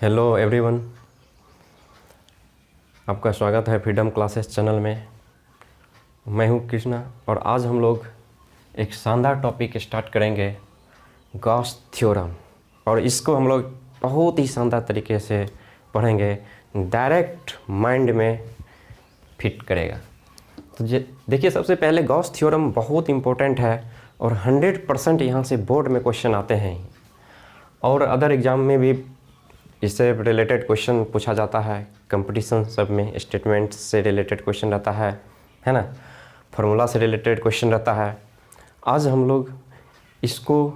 Hello everyone, आपका स्वागत है फ्रीडम क्लासेस चैनल में। मैं हूं कृष्णा और आज हम लोग एक शानदार टॉपिक स्टार्ट करेंगे, गॉस थ्योरम। और इसको हम लोग बहुत ही शानदार तरीके से पढ़ेंगे, डायरेक्ट माइंड में फिट करेगा। तो देखिए, सबसे पहले गॉस थ्योरम बहुत इम्पोर्टेंट है और 100% यहाँ से बोर्ड में क्वेश्चन आते हैं और अदर एग्ज़ाम में भी इससे रिलेटेड क्वेश्चन पूछा जाता है। कंपटीशन सब में स्टेटमेंट से रिलेटेड क्वेश्चन रहता है ना, फार्मूला से रिलेटेड क्वेश्चन रहता है। आज हम लोग इसको,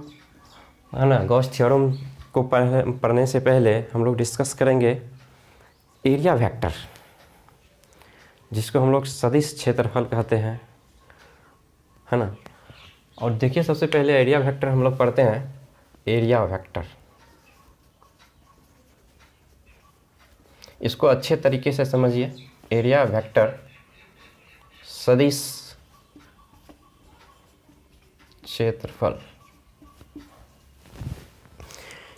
है ना, गॉस थ्योरम को पढ़ने से पहले हम लोग डिस्कस करेंगे एरिया वेक्टर, जिसको हम लोग सदिश क्षेत्रफल कहते हैं, है ना। और देखिए, सबसे पहले एरिया वेक्टर हम लोग पढ़ते हैं। एरिया वेक्टर, इसको अच्छे तरीके से समझिए। एरिया वेक्टर सदिश क्षेत्रफल।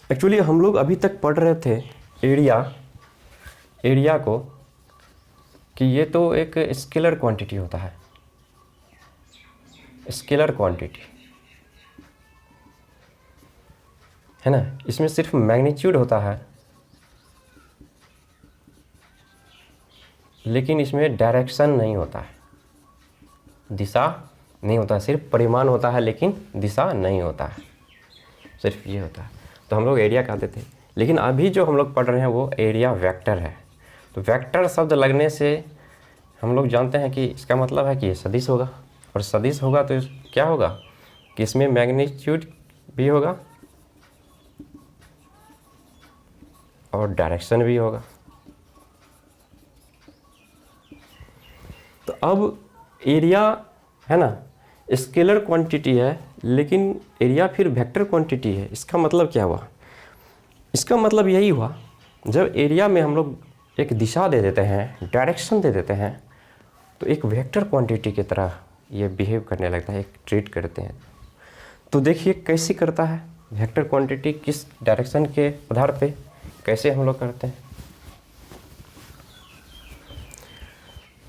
एक्चुअली हम लोग अभी तक पढ़ रहे थे एरिया को कि ये तो एक स्केलर क्वांटिटी होता है, स्केलर क्वांटिटी, है ना। इसमें सिर्फ मैग्नीट्यूड होता है, लेकिन इसमें डायरेक्शन नहीं होता है, दिशा नहीं होता है। सिर्फ परिमाण होता है लेकिन दिशा नहीं होता है, सिर्फ ये होता है। तो हम लोग एरिया कहते थे, लेकिन अभी जो हम लोग पढ़ रहे हैं वो एरिया वेक्टर है। तो वेक्टर शब्द लगने से हम लोग जानते हैं कि इसका मतलब है कि ये सदिश होगा, और सदिश होगा तो क्या होगा कि इसमें मैग्नीट्यूड भी होगा और डायरेक्शन भी होगा। तो अब एरिया, है ना, स्केलर क्वांटिटी है, लेकिन एरिया फिर वेक्टर क्वांटिटी है। इसका मतलब क्या हुआ? इसका मतलब यही हुआ, जब एरिया में हम लोग एक दिशा दे देते हैं, डायरेक्शन दे देते हैं, तो एक वेक्टर क्वांटिटी की तरह ये बिहेव करने लगता है, एक ट्रीट करते हैं। तो देखिए कैसे करता है वेक्टर क्वांटिटी, किस डायरेक्शन के आधार पे कैसे हम लोग करते हैं।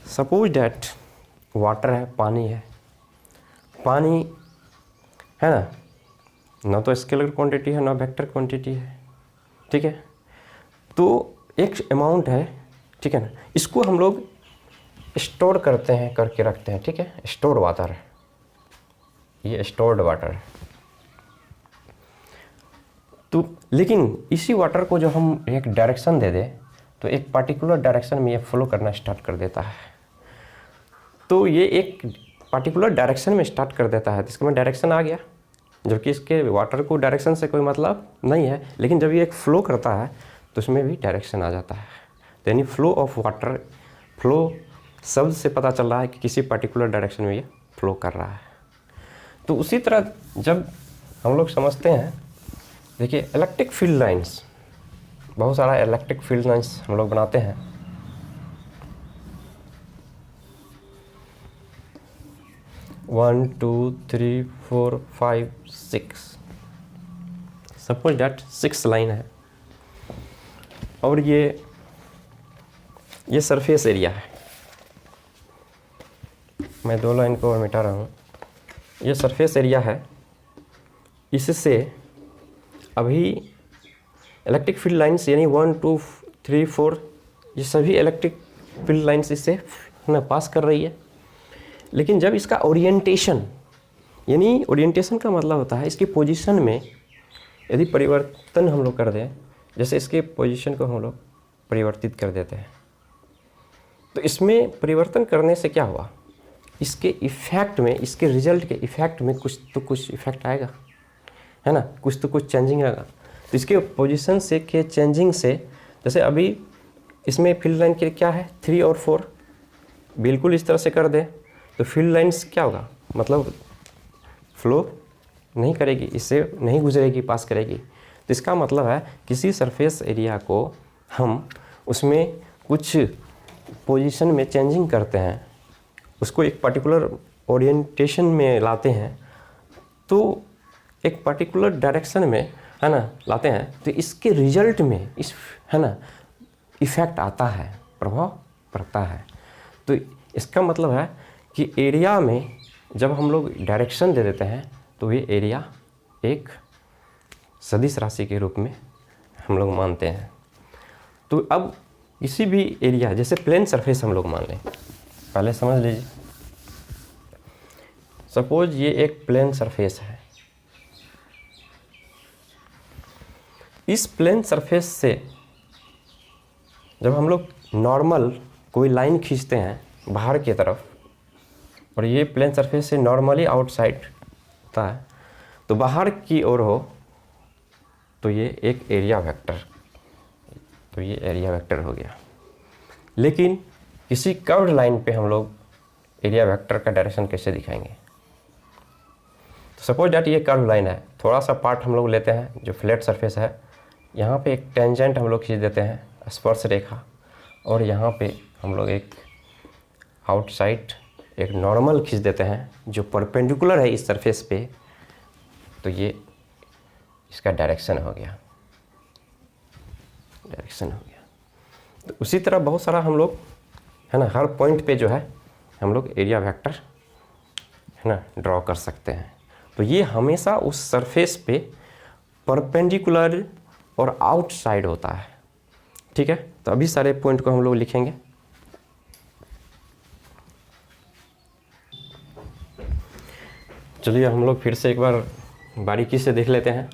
सपोज डैट वाटर है, पानी है। पानी, है ना तो स्केलर क्वांटिटी है, ना वेक्टर क्वांटिटी है, ठीक है। तो एक अमाउंट है, ठीक है ना, इसको हम लोग स्टोर करते हैं, करके रखते हैं, ठीक है। स्टोर्ड वाटर है, ये स्टोर्ड वाटर है। तो लेकिन इसी वाटर को जो हम एक डायरेक्शन दे दें तो एक पर्टिकुलर डायरेक्शन में ये फ्लो करना स्टार्ट कर देता है। तो ये एक पर्टिकुलर डायरेक्शन में स्टार्ट कर देता है, तो इसके में डायरेक्शन आ गया, जबकि इसके वाटर को डायरेक्शन से कोई मतलब नहीं है। लेकिन जब ये एक फ्लो करता है तो उसमें भी डायरेक्शन आ जाता है। तो यानी फ्लो ऑफ वाटर, फ्लो शब्द से पता चल रहा है कि किसी पर्टिकुलर डायरेक्शन में ये फ्लो कर रहा है। तो उसी तरह जब हम लोग समझते हैं, देखिए इलेक्ट्रिक फील्ड लाइंस, बहुत सारा इलेक्ट्रिक फील्ड लाइंस हम लोग बनाते हैं। One, two, three, 4, 5, 6, suppose that 6 line है। और ये सरफेस एरिया है। मैं 2 लाइन को मिटा रहा हूँ। ये सरफेस एरिया है। इससे अभी इलेक्ट्रिक फील्ड लाइंस यानी 1, 2, 3, 4, ये सभी इलेक्ट्रिक फील्ड लाइंस इससे ना पास कर रही है। लेकिन जब इसका ओरिएंटेशन, यानी ओरिएंटेशन का मतलब होता है इसकी पोजीशन में यदि परिवर्तन हम लोग कर दें, जैसे इसके पोजीशन को हम लोग परिवर्तित कर देते हैं, तो इसमें परिवर्तन करने से क्या हुआ, इसके इफ़ेक्ट में, इसके रिजल्ट के इफ़ेक्ट में कुछ इफ़ेक्ट आएगा, है ना, कुछ तो कुछ चेंजिंग आएगा। तो इसके पोजीशन से के चेंजिंग से, जैसे अभी इसमें फील्ड लाइन के क्या है 3 और 4, बिल्कुल इस तरह से कर दे तो फील्ड लाइंस क्या होगा, मतलब फ्लो नहीं करेगी, इससे नहीं गुजरेगी, पास करेगी। तो इसका मतलब है किसी सरफेस एरिया को हम उसमें कुछ पोजीशन में चेंजिंग करते हैं, उसको एक पर्टिकुलर ओरिएंटेशन में लाते हैं, तो एक पर्टिकुलर डायरेक्शन में है ना लाते हैं तो इसके रिजल्ट में इस है ना इफ़ेक्ट आता है, प्रभाव पड़ता है। तो इसका मतलब है कि एरिया में जब हम लोग डायरेक्शन दे देते हैं तो ये एरिया एक सदिश राशि के रूप में हम लोग मानते हैं। तो अब किसी भी एरिया, जैसे प्लेन सरफेस हम लोग मान लें, पहले समझ लीजिए, सपोज ये एक प्लेन सरफेस है। इस प्लेन सरफेस से जब हम लोग नॉर्मल कोई लाइन खींचते हैं बाहर की तरफ, और ये प्लेन सरफेस से नॉर्मली आउटसाइड होता है, तो बाहर की ओर हो तो ये एक एरिया वेक्टर, तो ये एरिया वेक्टर हो गया। लेकिन किसी कर्व्ड लाइन पे हम लोग एरिया वेक्टर का डायरेक्शन कैसे दिखाएंगे? तो सपोज दैट ये कर्व लाइन है, थोड़ा सा पार्ट हम लोग लेते हैं जो फ्लैट सरफेस है, यहाँ पे एक टेंजेंट हम लोग खींच देते हैं, स्पर्श रेखा, और यहाँ पे हम लोग एक आउटसाइड एक नॉर्मल खींच देते हैं जो परपेंडिकुलर है इस सरफेस पे, तो ये इसका डायरेक्शन हो गया, डायरेक्शन हो गया। तो उसी तरह बहुत सारा हम लोग है ना हर पॉइंट पे जो है हम लोग एरिया वेक्टर है ना ड्रॉ कर सकते हैं। तो ये हमेशा उस सरफेस पे परपेंडिकुलर और आउटसाइड होता है, ठीक है। तो अभी सारे पॉइंट को हम लोग लिखेंगे। चलिए हम लोग फिर से एक बार बारीकी से देख लेते हैं।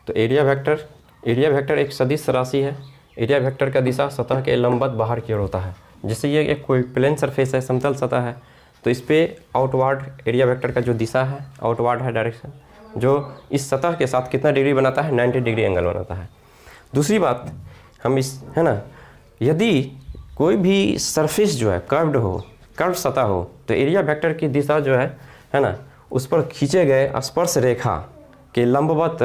तो एरिया वेक्टर एक सदिश राशि है। एरिया वेक्टर का दिशा सतह के लंबवत बाहर की ओर होता है। जैसे ये एक कोई प्लेन सरफेस है, समतल सतह है, तो इस पे आउटवर्ड एरिया वेक्टर का जो दिशा है, आउटवर्ड है डायरेक्शन, जो इस सतह के साथ कितना डिग्री बनाता है, 90 डिग्री एंगल बनाता है। दूसरी बात, हम इस है ना यदि कोई भी सरफेस जो है कर्व्ड हो, कर्व सतह हो, तो एरिया वेक्टर की दिशा जो है ना उस पर खींचे गए स्पर्श रेखा के लंबवत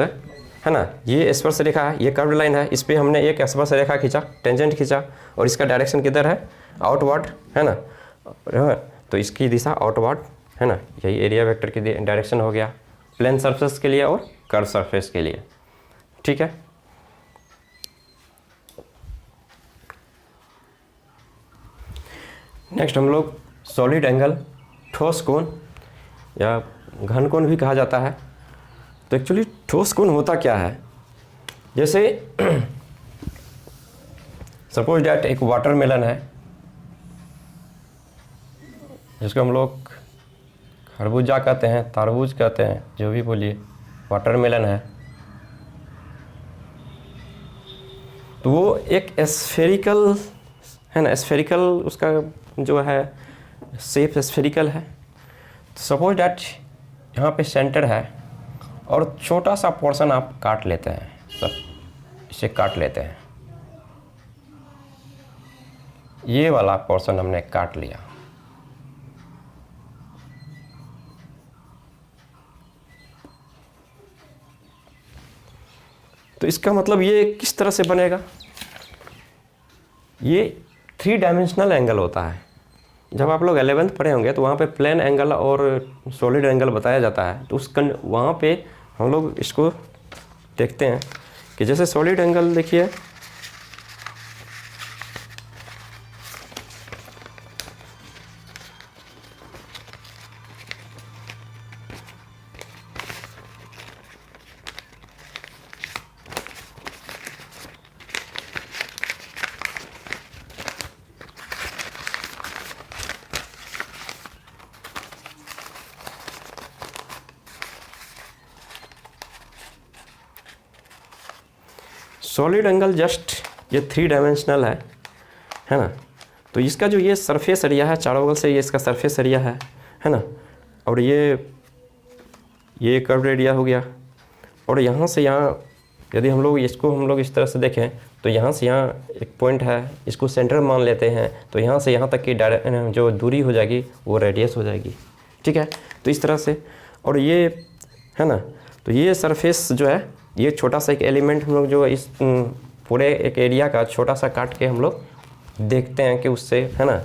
है ना, ये स्पर्श रेखा है, ये कर्व्ड लाइन है, इस पे हमने एक स्पर्श रेखा खींचा, टेंजेंट खींचा, और इसका डायरेक्शन किधर है, आउटवर्ड है ना, तो इसकी दिशा आउटवर्ड है ना, यही एरिया वेक्टर की डायरेक्शन हो गया प्लेन सरफेस के लिए और कर्व सरफेस के लिए, ठीक है। नेक्स्ट हम लोग सॉलिड एंगल, ठोस कोण या घन कोण भी कहा जाता है। तो एक्चुअली ठोस कोण होता क्या है? जैसे सपोज दैट एक वाटरमेलन है, जिसको हम लोग खरबूजा कहते हैं, तरबूज कहते हैं, जो भी बोलिए, वाटरमेलन है। तो वो एक स्फेरिकल है ना, स्फेरिकल उसका जो है शेप स्फेरिकल है। तो सपोज डैट यहाँ पे सेंटर है और छोटा सा पोर्शन आप काट लेते हैं, सब इसे काट लेते हैं, ये वाला पोर्शन हमने काट लिया। तो इसका मतलब ये किस तरह से बनेगा? ये 3 डायमेंशनल एंगल होता है। जब आप लोग 11th पढ़े होंगे तो वहाँ पे प्लेन एंगल और सॉलिड एंगल बताया जाता है। तो वहाँ पे हम लोग इसको देखते हैं कि जैसे सॉलिड एंगल देखिए, सॉलिड एंगल जस्ट ये 3 डायमेंशनल है ना। तो इसका जो ये सरफेस एरिया है, चारों बगल से ये इसका सरफेस एरिया है ना, और ये कर्व एरिया हो गया। और यहाँ से यहाँ यदि हम लोग इस तरह से देखें तो यहाँ से यहाँ एक पॉइंट है, इसको सेंटर मान लेते हैं, तो यहाँ से यहाँ तक की जो दूरी हो जाएगी वो रेडियस हो जाएगी, ठीक है। तो इस तरह से, और ये है ना, तो ये सरफेस जो है, ये छोटा सा एक एलिमेंट हम लोग जो इस पूरे एक एरिया का छोटा सा काट के हम लोग देखते हैं कि उससे है ना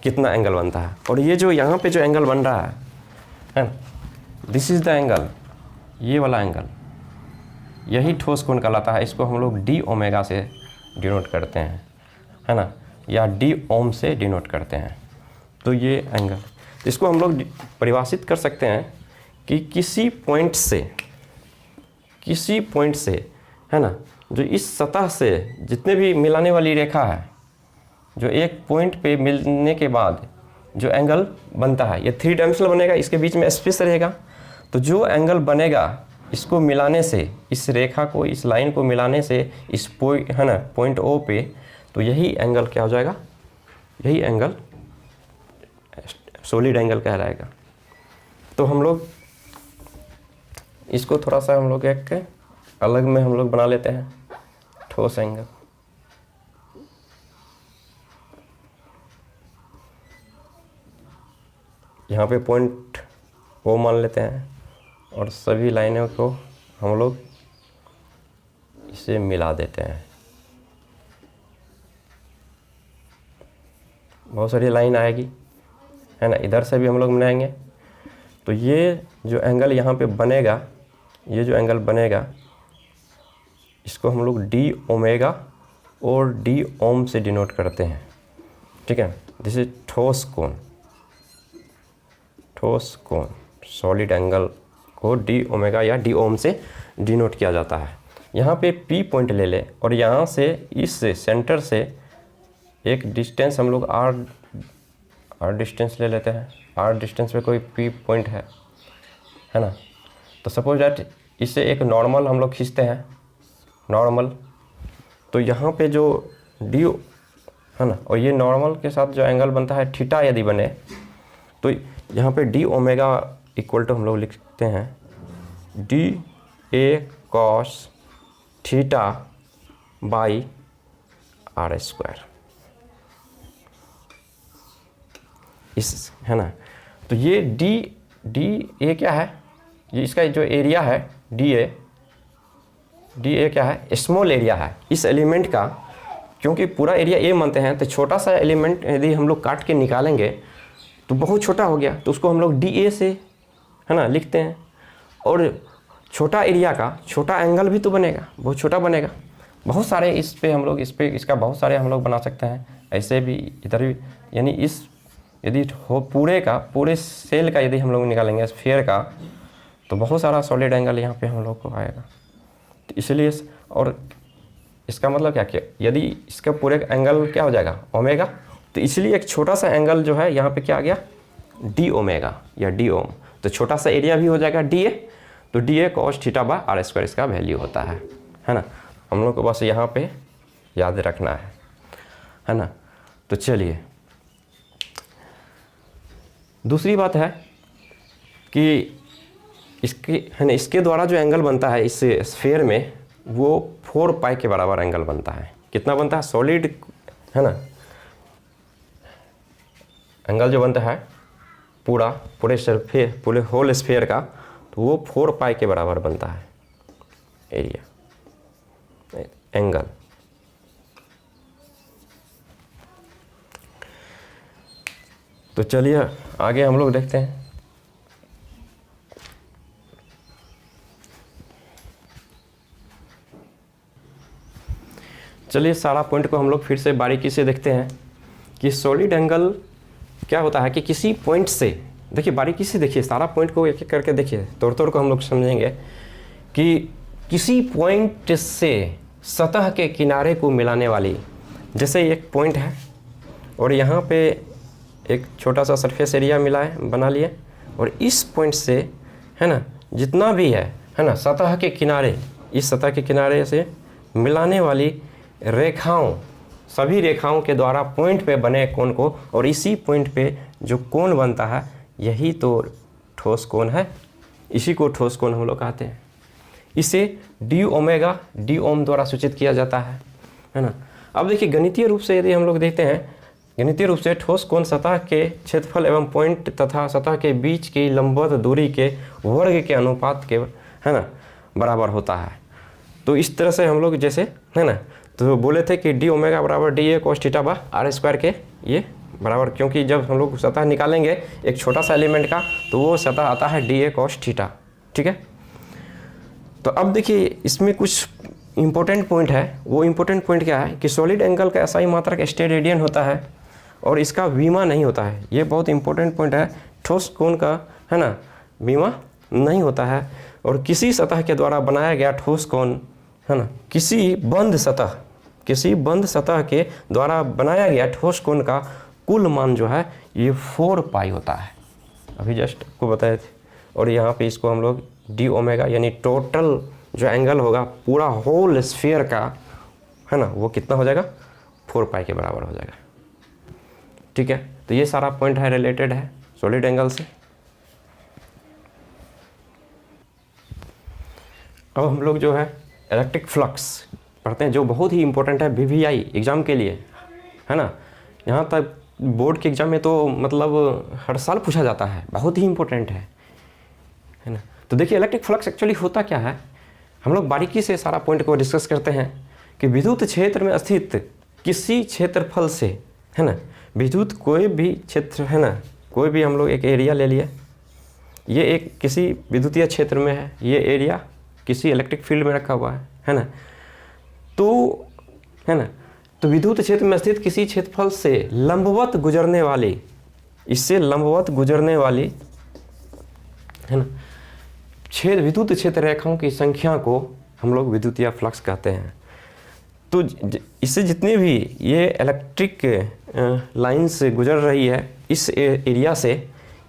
कितना एंगल बनता है। और ये जो यहाँ पे जो एंगल बन रहा है ना, दिस इज़ द एंगल, ये वाला एंगल यही ठोस कोण कहलाता है। इसको हम लोग डी ओमेगा से डिनोट करते हैं, है ना, या डी ओम से डिनोट करते हैं। तो ये एंगल, इसको हम लोग परिभाषित कर सकते हैं कि किसी पॉइंट से, है ना, जो इस सतह से जितने भी मिलाने वाली रेखा है, जो एक पॉइंट पे मिलने के बाद जो एंगल बनता है, ये 3 डायमेंशनल बनेगा, इसके बीच में स्पेस रहेगा। तो जो एंगल बनेगा इसको मिलाने से, इस रेखा को, इस लाइन को मिलाने से इस पॉइंट, है ना, पॉइंट ओ पे, तो यही एंगल क्या हो जाएगा, यही एंगल सॉलिड एंगल कहलाएगा। तो हम लोग इसको थोड़ा सा हम लोग एक अलग में हम लोग बना लेते हैं, ठोस एंगल। यहाँ पे पॉइंट ओ मान लेते हैं और सभी लाइनों को हम लोग इसे मिला देते हैं। बहुत सारी लाइन आएगी, है ना, इधर से भी हम लोग मिलाएंगे। तो ये जो एंगल यहाँ पे बनेगा, ये जो एंगल बनेगा, इसको हम लोग डी ओमेगा और डी ओम से डिनोट करते हैं, ठीक है। दिस इज ठोस कोण, सॉलिड एंगल को डी ओमेगा या डी ओम से डिनोट किया जाता है। यहाँ पे पी पॉइंट ले ले और यहाँ से, इस सेंटर से एक डिस्टेंस हम लोग आर डिस्टेंस ले लेते हैं। आर डिस्टेंस पे कोई पी पॉइंट है ना। तो सपोज दैट इससे एक नॉर्मल हम लोग खींचते हैं, नॉर्मल। तो यहाँ पे जो डी, है ना, और ये नॉर्मल के साथ जो एंगल बनता है थीटा यदि बने, तो यहाँ पे डी ओमेगा इक्वल टू हम लोग लिखते हैं D A cos theta by R square, इस, है ना। तो ये डी ए क्या है, ये इसका जो एरिया है डी ए क्या है, स्मॉल एरिया है इस एलिमेंट का। क्योंकि पूरा एरिया ए मानते हैं, तो छोटा सा एलिमेंट यदि हम लोग काट के निकालेंगे तो बहुत छोटा हो गया, तो उसको हम लोग डी ए से, है ना, लिखते हैं। और छोटा एरिया का छोटा एंगल भी तो बनेगा, बहुत छोटा बनेगा। बहुत सारे इस पे हम लोग, इसका बहुत सारे हम लोग बना सकते हैं, ऐसे भी, इधर भी। यानी इस यदि हो पूरे सेल का यदि हम लोग निकालेंगे स्फीयर का, तो बहुत सारा सॉलिड एंगल यहाँ पे हम लोग को आएगा। तो इसलिए, और इसका मतलब क्या कि यदि इसका पूरे एंगल क्या हो जाएगा, ओमेगा, तो इसलिए एक छोटा सा एंगल जो है यहाँ पे क्या आ गया, डी ओमेगा या डी ओम। तो छोटा सा एरिया भी हो जाएगा डी ए, तो D A cos theta by R square इसका वैल्यू होता है ना। हम लोग को बस यहाँ पे याद रखना है ना। तो चलिए, दूसरी बात है कि इसके द्वारा जो एंगल बनता है इस स्फीयर में, वो 4 पाई के बराबर एंगल बनता है। कितना बनता है, सॉलिड, है ना, एंगल जो बनता है पूरे होल स्फीयर का, तो वो 4 पाई के बराबर बनता है एरिया, एंगल। तो चलिए आगे हम लोग देखते हैं। चलिए सारा पॉइंट को हम लोग फिर से बारीकी से देखते हैं कि सॉलिड एंगल क्या होता है। कि किसी पॉइंट से, देखिए बारीकी से देखिए, सारा पॉइंट को एक एक करके देखिए, तोड़ को हम लोग समझेंगे कि किसी पॉइंट से सतह के किनारे को मिलाने वाली, जैसे एक पॉइंट है और यहाँ पे एक छोटा सा सरफेस एरिया मिला है, बना लिए, और इस पॉइंट से, है ना, जितना भी है ना, सतह के किनारे, इस सतह के किनारे से मिलाने वाली रेखाओं, सभी रेखाओं के द्वारा पॉइंट पे बने कोण को, और इसी पॉइंट पे जो कोण बनता है यही तो ठोस कोण है। इसी को ठोस कोण हम लोग कहते हैं। इसे डी ओमेगा डी ओम द्वारा सूचित किया जाता है ना। अब देखिए गणितीय रूप से यदि हम लोग देखते हैं, गणितीय रूप से ठोस कोण सतह के क्षेत्रफल एवं पॉइंट तथा सतह के बीच की लंबवत दूरी के वर्ग के अनुपात के, है ना, बराबर होता है। तो इस तरह से हम लोग जैसे, है ना, तो बोले थे कि डी ओमेगा बराबर D A cos theta by R square के ये बराबर, क्योंकि जब हम लोग सतह निकालेंगे एक छोटा सा एलिमेंट का, तो वो सतह आता है डी ए कॉस थीटा, ठीक है। तो अब देखिए इसमें कुछ इम्पोर्टेंट पॉइंट है। वो इम्पोर्टेंट पॉइंट क्या है कि सॉलिड एंगल का SI मात्रक स्टेरेडियन होता है और इसका वीमा नहीं होता है। ये बहुत इंपॉर्टेंट पॉइंट है। ठोस कोण का है ना वीमा नहीं होता है और किसी सतह के द्वारा बनाया गया ठोस कोण है ना किसी बंद सतह के द्वारा बनाया गया ठोस कोण का कुल मान जो है ये 4 पाई होता है। अभी जस्ट आपको बताए थे। और यहाँ पे इसको हम लोग डी ओमेगा यानी टोटल जो एंगल होगा पूरा होल स्फीयर का है ना वो कितना हो जाएगा 4 पाई के बराबर हो जाएगा। ठीक है, तो ये सारा पॉइंट है रिलेटेड है सॉलिड एंगल से। अब हम लोग जो है इलेक्ट्रिक फ्लक्स पढ़ते हैं जो बहुत ही इंपॉर्टेंट है VVI एग्ज़ाम के लिए है ना। यहाँ तक बोर्ड के एग्ज़ाम में तो मतलब हर साल पूछा जाता है, बहुत ही इंपॉर्टेंट है ना। तो देखिए इलेक्ट्रिक फ्लक्स एक्चुअली होता क्या है, हम लोग बारीकी से सारा पॉइंट को डिस्कस करते हैं कि विद्युत क्षेत्र में स्थित किसी क्षेत्रफल से है ना विद्युत कोई भी क्षेत्र है ना कोई भी हम लोग एक एरिया ले लिए, ये एक किसी विद्युतीय क्षेत्र में है, ये एरिया किसी इलेक्ट्रिक फील्ड में रखा हुआ है ना। तो है ना तो विद्युत क्षेत्र में स्थित किसी क्षेत्रफल से लंबवत गुजरने वाली इससे लंबवत गुजरने वाली है ना विद्युत क्षेत्र रेखाओं की संख्या को हम लोग विद्युतीय फ्लक्स कहते हैं। तो इससे जितने भी ये इलेक्ट्रिक लाइन्स गुजर रही है इस एरिया से,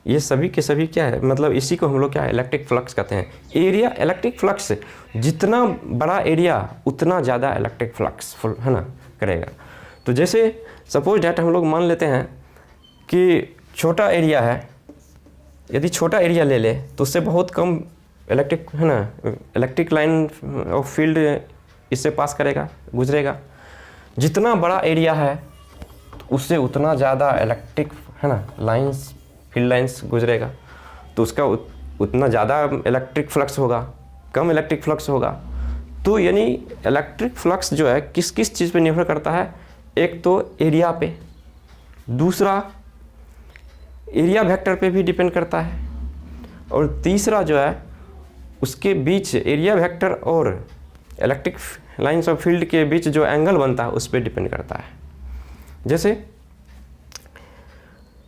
ये सभी के सभी क्या है मतलब इसी को हम लोग क्या है इलेक्ट्रिक फ्लक्स कहते हैं। एरिया इलेक्ट्रिक फ्लक्स जितना बड़ा एरिया उतना ज़्यादा इलेक्ट्रिक फ्लक्स है ना करेगा। तो जैसे सपोज डैट हम लोग मान लेते हैं कि छोटा एरिया है, यदि छोटा एरिया ले ले तो उससे बहुत कम इलेक्ट्रिक है ना इलेक्ट्रिक लाइन ऑफ फील्ड इससे पास करेगा गुजरेगा। जितना बड़ा एरिया है तो उससे उतना ज़्यादा इलेक्ट्रिक है ना लाइंस फील्ड लाइंस गुजरेगा, तो उसका उतना ज़्यादा इलेक्ट्रिक फ्लक्स होगा, कम इलेक्ट्रिक फ्लक्स होगा। तो यानी इलेक्ट्रिक फ्लक्स जो है किस किस चीज़ पे निर्भर करता है, एक तो एरिया पे, दूसरा एरिया वेक्टर पे भी डिपेंड करता है, और तीसरा जो है उसके बीच एरिया वेक्टर और इलेक्ट्रिक लाइंस ऑफ फील्ड के बीच जो एंगल बनता है उस पर डिपेंड करता है। जैसे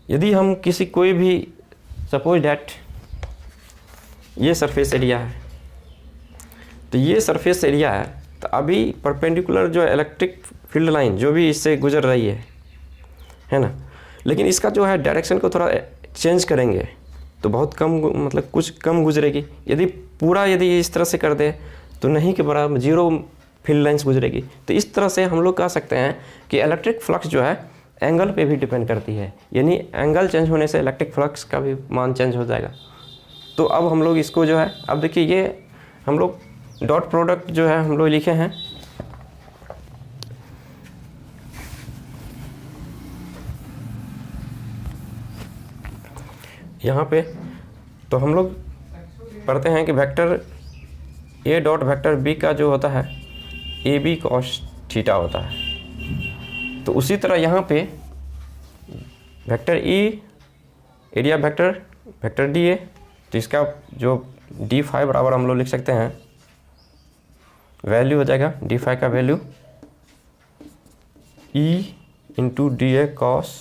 यदि हम किसी कोई भी सपोज डैट ये सरफेस एरिया है, तो ये सरफेस एरिया है, तो अभी परपेंडिकुलर जो इलेक्ट्रिक फील्ड लाइन जो भी इससे गुजर रही है ना, लेकिन इसका जो है डायरेक्शन को थोड़ा चेंज करेंगे तो बहुत कम मतलब कुछ कम गुजरेगी। यदि इस तरह से कर दे तो नहीं के बराबर 0 फील्ड लाइंस गुजरेगी। तो इस तरह से हम लोग कह सकते हैं कि इलेक्ट्रिक फ्लक्स जो है एंगल पे भी डिपेंड करती है, यानी एंगल चेंज होने से इलेक्ट्रिक फ्लक्स का भी मान चेंज हो जाएगा। तो अब हम लोग इसको जो है अब देखिए ये हम लोग डॉट प्रोडक्ट जो है हम लोग लिखे हैं, यहाँ पे तो हम लोग पढ़ते हैं कि vector A dot vector B का जो होता है ए बी कॉस थीटा होता है। तो उसी तरह यहाँ पे vector E area vector vector D A, तो इसका जो डी फाई बराबर हम लोग लिख सकते हैं वैल्यू हो जाएगा डी फाई का value E into D A cos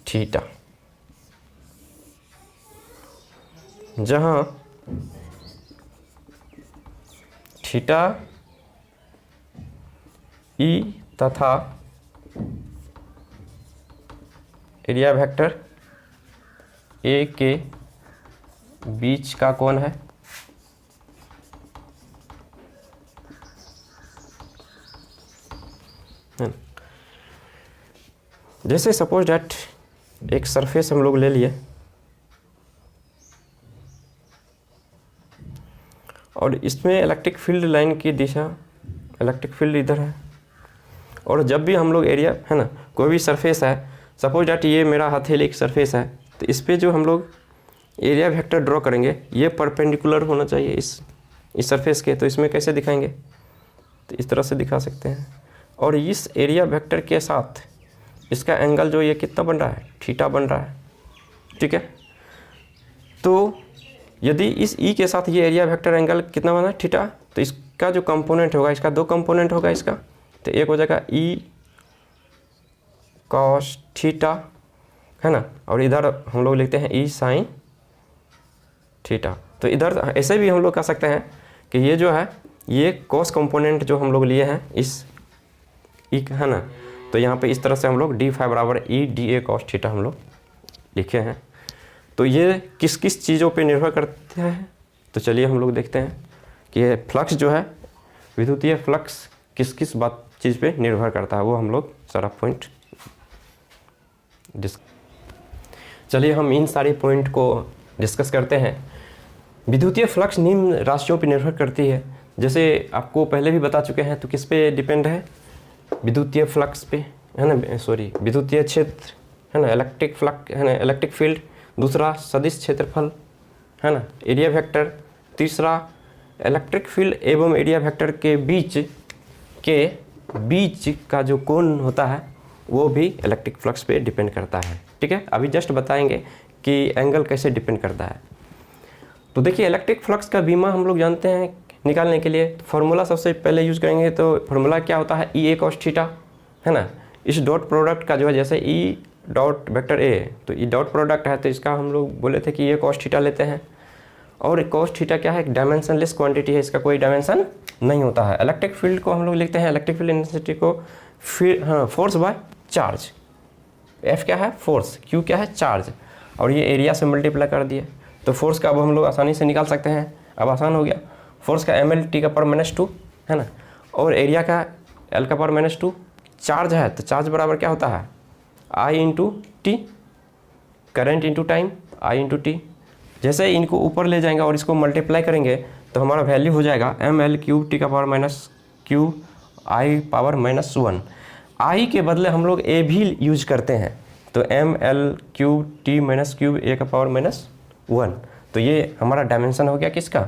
theta, जहाँ थीटा ई तथा एरिया वेक्टर ए के बीच का कोण है। जैसे सपोज डैट एक सरफेस हम लोग ले लिए और इसमें इलेक्ट्रिक फील्ड लाइन की दिशा इलेक्ट्रिक फील्ड इधर है, और जब भी हम लोग एरिया है ना कोई भी सरफेस है, सपोज डैट ये मेरा हथेली एक सरफेस है, तो इस पे जो हम लोग एरिया वेक्टर ड्रॉ करेंगे ये परपेंडिकुलर होना चाहिए इस सरफेस के। तो इसमें कैसे दिखाएंगे, तो इस तरह से दिखा सकते हैं। और इस एरिया वेक्टर के साथ इसका एंगल जो ये कितना बन रहा है थीटा बन रहा है, ठीक है। तो यदि इस ई के साथ ये एरिया वेक्टर एंगल कितना बना थीटा, तो इसका जो कंपोनेंट होगा, इसका दो कंपोनेंट होगा इसका, तो एक हो जाएगा ई कॉस थीटा, है ना, और इधर हम लोग लिखते हैं ई साइन थीटा। तो इधर ऐसे भी हम लोग कह सकते हैं कि ये जो है ये कॉस कंपोनेंट जो हम लोग लिए हैं इस ई, है ना, तो यहाँ पे इस तरह से हम लोग डी फाई बराबर E D A cos theta हम लोग लिखे हैं। तो ये किस किस चीज़ों पे निर्भर करते हैं, तो चलिए हम लोग देखते हैं कि ये फ्लक्स जो है, विद्युतीय फ्लक्स किस किस बात चीज़ पे निर्भर करता है, वो हम लोग सारा पॉइंट चलिए हम इन सारे पॉइंट को डिस्कस करते हैं। विद्युतीय फ्लक्स निम्न राशियों पर निर्भर करती है, जैसे आपको पहले भी बता चुके हैं। तो किस पे डिपेंड है, विद्युतीय फ्लक्स पे, है ना, सॉरी विद्युतीय क्षेत्र, है ना, इलेक्ट्रिक फ्लक्स, है ना, इलेक्ट्रिक फील्ड, दूसरा सदिश क्षेत्रफल, है ना, एरिया वेक्टर, तीसरा इलेक्ट्रिक फील्ड एवं एरिया वेक्टर के बीच का जो कोण होता है वो भी इलेक्ट्रिक फ्लक्स पे डिपेंड करता है। ठीक है, अभी जस्ट बताएंगे कि एंगल कैसे डिपेंड करता है। तो देखिए इलेक्ट्रिक फ्लक्स का बीमा हम लोग जानते हैं निकालने के लिए फार्मूला सबसे पहले यूज़ करेंगे। तो फार्मूला क्या होता है, ई ए कॉस थीटा, है ना, इस डॉट प्रोडक्ट का जो है, जैसे ई डॉट वेक्टर ए, तो ई डॉट प्रोडक्ट है, तो इसका हम लोग बोले थे कि ये कॉस थीटा लेते हैं। और कॉस थीटा क्या है, एक डायमेंशनलेस क्वांटिटी है, इसका कोई डायमेंशन नहीं होता है। इलेक्ट्रिक फील्ड को हम लोग लिखते हैं, इलेक्ट्रिक फील्ड इंटेंसिटी को फोर्स बाय चार्ज, एफ क्या है फोर्स, क्यू क्या है चार्ज, और ये एरिया से मल्टीप्लाई कर दिए। तो फोर्स का अब हम लोग आसानी से निकाल सकते हैं, अब आसान हो गया। फोर्स का एम एल टी का पावर -2, है ना, और एरिया का एल का पावर -2, चार्ज है तो चार्ज बराबर क्या होता है, I into T, current into time, I into T. जैसे इनको ऊपर ले जाएंगे और इसको मल्टीप्लाई करेंगे तो हमारा वैल्यू हो जाएगा एम एल क्यूब टी का पावर -q आई पावर -1। आई के बदले हम लोग ए भी यूज करते हैं, तो M L cube T minus cube A का पावर -1। तो ये हमारा डायमेंशन हो गया किसका,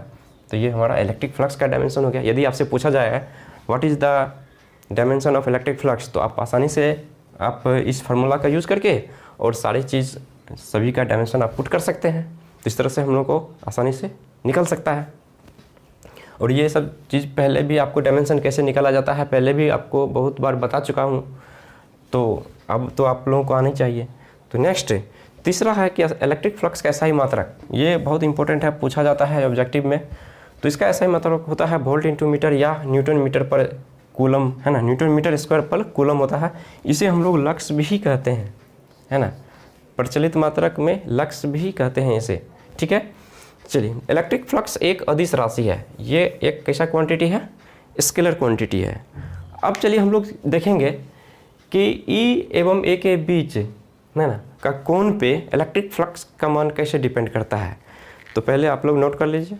तो ये हमारा इलेक्ट्रिक फ्लक्स का डायमेंशन हो गया। यदि आपसे पूछा जाए what is the dimension of electric flux, तो आप आसानी से आप इस फार्मूला का यूज़ करके और सारी चीज़ सभी का डायमेंशन आप पुट कर सकते हैं। तो इस तरह से हम लोग को आसानी से निकल सकता है। और ये सब चीज़ पहले भी आपको डायमेंशन कैसे निकाला जाता है पहले भी आपको बहुत बार बता चुका हूँ, तो अब तो आप लोगों को आनी चाहिए। तो नेक्स्ट तीसरा है कि इलेक्ट्रिक फ्लक्स का SI मात्रक, ये बहुत इंपॉर्टेंट है, पूछा जाता है ऑब्जेक्टिव में। तो इसका SI मात्रक होता है वोल्ट इंटू मीटर या न्यूटन मीटर पर कूलम, है ना, न्यूटन मीटर स्क्वायर पर कूलम होता है। इसे हम लोग लक्स भी कहते हैं, है ना, प्रचलित मात्रक में लक्स भी कहते हैं इसे। ठीक है, चलिए इलेक्ट्रिक फ्लक्स एक अदिश राशि है, ये एक कैसा क्वांटिटी है, स्केलर क्वांटिटी है। अब चलिए हम लोग देखेंगे कि ई एवं ए के बीच, है ना, का कोण पे इलेक्ट्रिक फ्लक्स का मान कैसे डिपेंड करता है। तो पहले आप लोग नोट कर लीजिए।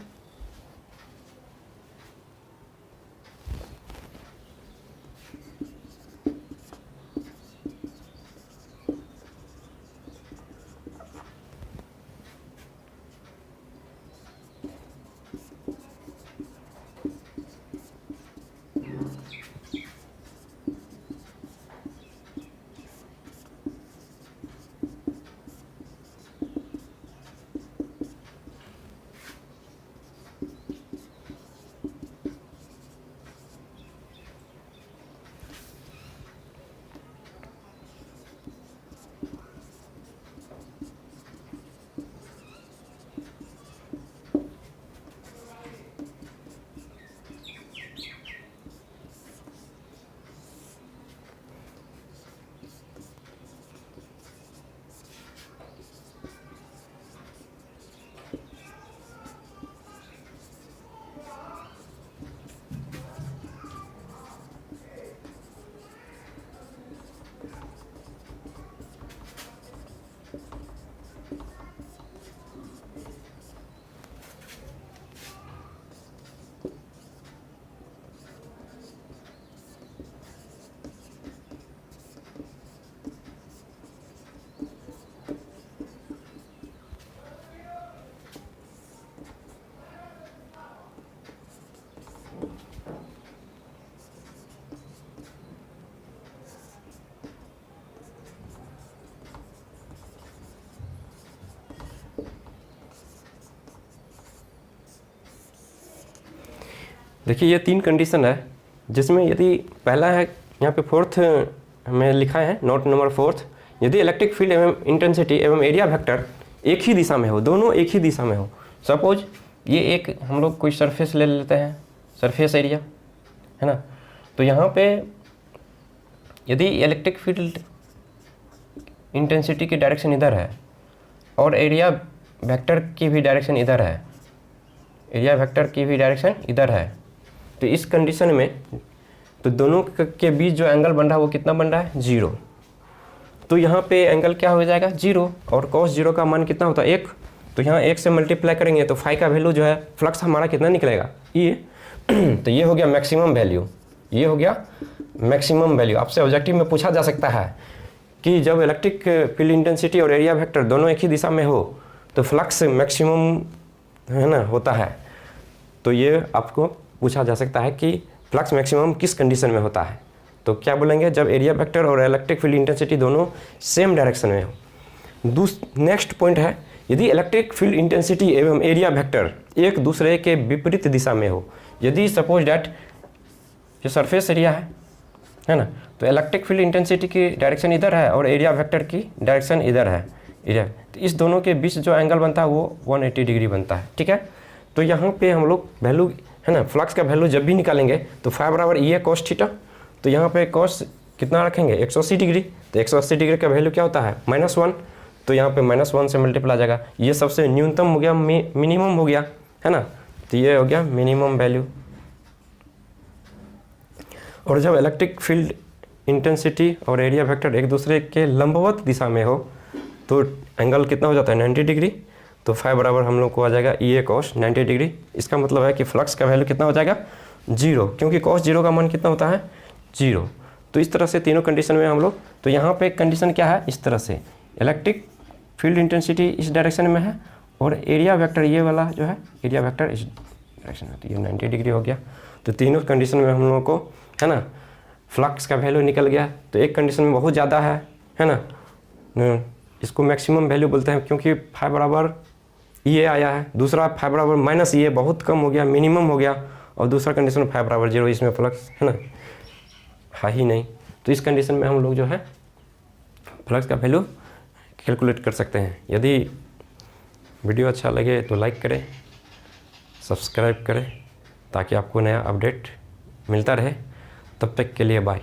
देखिए ये 3 कंडीशन है, जिसमें यदि पहला है यहाँ पे फोर्थ में लिखा है नोट नंबर 4, यदि इलेक्ट्रिक फील्ड एवं इंटेंसिटी एवं एरिया वेक्टर एक ही दिशा में हो, दोनों एक ही दिशा में हो। सपोज ये एक हम लोग कोई सरफेस ले लेते हैं, सरफेस एरिया है ना, तो यहाँ पे यदि इलेक्ट्रिक फील्ड इंटेंसिटी की डायरेक्शन इधर है और एरिया वेक्टर की भी डायरेक्शन इधर है, एरिया वेक्टर की भी डायरेक्शन इधर है, तो इस कंडीशन में तो दोनों के बीच जो एंगल बन रहा है वो कितना बन रहा है, 0। तो यहाँ पे एंगल क्या हो जाएगा, 0, और cos 0 का मान कितना होता है, 1। तो यहाँ 1 से मल्टीप्लाई करेंगे तो फाई का वैल्यू जो है, फ्लक्स हमारा कितना निकलेगा, ये तो ये हो गया मैक्सिमम वैल्यू, ये हो गया मैक्सिमम वैल्यू। आपसे ऑब्जेक्टिव में पूछा जा सकता है कि जब इलेक्ट्रिक फील्ड इंटेंसिटी और एरिया वेक्टर दोनों एक ही दिशा में हो तो फ्लक्स मैक्सिमम है ना होता है, तो ये आपको पूछा जा सकता है कि फ्लक्स मैक्सिमम किस कंडीशन में होता है। तो क्या बोलेंगे, जब एरिया वेक्टर और इलेक्ट्रिक फील्ड इंटेंसिटी दोनों सेम डायरेक्शन में हो। नेक्स्ट पॉइंट है, यदि इलेक्ट्रिक फील्ड इंटेंसिटी एवं एरिया वेक्टर एक दूसरे के विपरीत दिशा में हो। यदि सपोज डैट ये सरफेस एरिया है ना, तो इलेक्ट्रिक फील्ड इंटेंसिटी की डायरेक्शन इधर है और एरिया वेक्टर की डायरेक्शन इधर है, इधर, तो इस दोनों के बीच जो एंगल बनता है वो 180 डिग्री बनता है, ठीक है। तो यहाँ पे हम लोग वैल्यू है ना, फ्लक्स का वैल्यू जब भी निकालेंगे तो फाई बराबर ई है cos थीटा, तो यहाँ पे cos कितना रखेंगे, 180 डिग्री, तो 180 डिग्री का वैल्यू क्या होता है, -1, तो यहाँ पे -1 से मल्टीप्लाई आ जाएगा। ये सबसे न्यूनतम हो गया, मिनिमम हो गया है ना, तो ये हो गया मिनिमम वैल्यू। और जब इलेक्ट्रिक फील्ड इंटेंसिटी और एरिया वेक्टर एक दूसरे के लंबवत दिशा में हो तो एंगल कितना हो जाता है, 90 डिग्री, तो फाई बराबर हम लोग को आ जाएगा ई ए cos 90 डिग्री। इसका मतलब है कि फ्लक्स का वैल्यू कितना हो जाएगा, 0, क्योंकि cos 0 का मान कितना होता है, 0। तो इस तरह से तीनों कंडीशन में हम लोग, तो यहाँ पे कंडीशन क्या है, इस तरह से इलेक्ट्रिक फील्ड इंटेंसिटी इस डायरेक्शन में है और एरिया वेक्टर ये वाला जो है, एरिया वेक्टर इस डायरेक्शन में, तो ये 90 डिग्री हो गया। तो तीनों कंडीशन में हम लोग को है ना फ्लक्स का वैल्यू निकल गया। तो एक कंडीशन में बहुत ज़्यादा है ना, इसको मैक्सिमम वैल्यू बोलते हैं क्योंकि फाई बराबर ये आया है, दूसरा फाई बराबर माइनस ये बहुत कम हो गया, मिनिमम हो गया, और दूसरा कंडीशन फाई बराबर 0, इसमें फ्लक्स है ना है ही नहीं। तो इस कंडीशन में हम लोग जो है फ्लक्स का वैल्यू कैलकुलेट कर सकते हैं। यदि वीडियो अच्छा लगे तो लाइक करें, सब्सक्राइब करें ताकि आपको नया अपडेट मिलता रहे। तब तक के लिए बाय।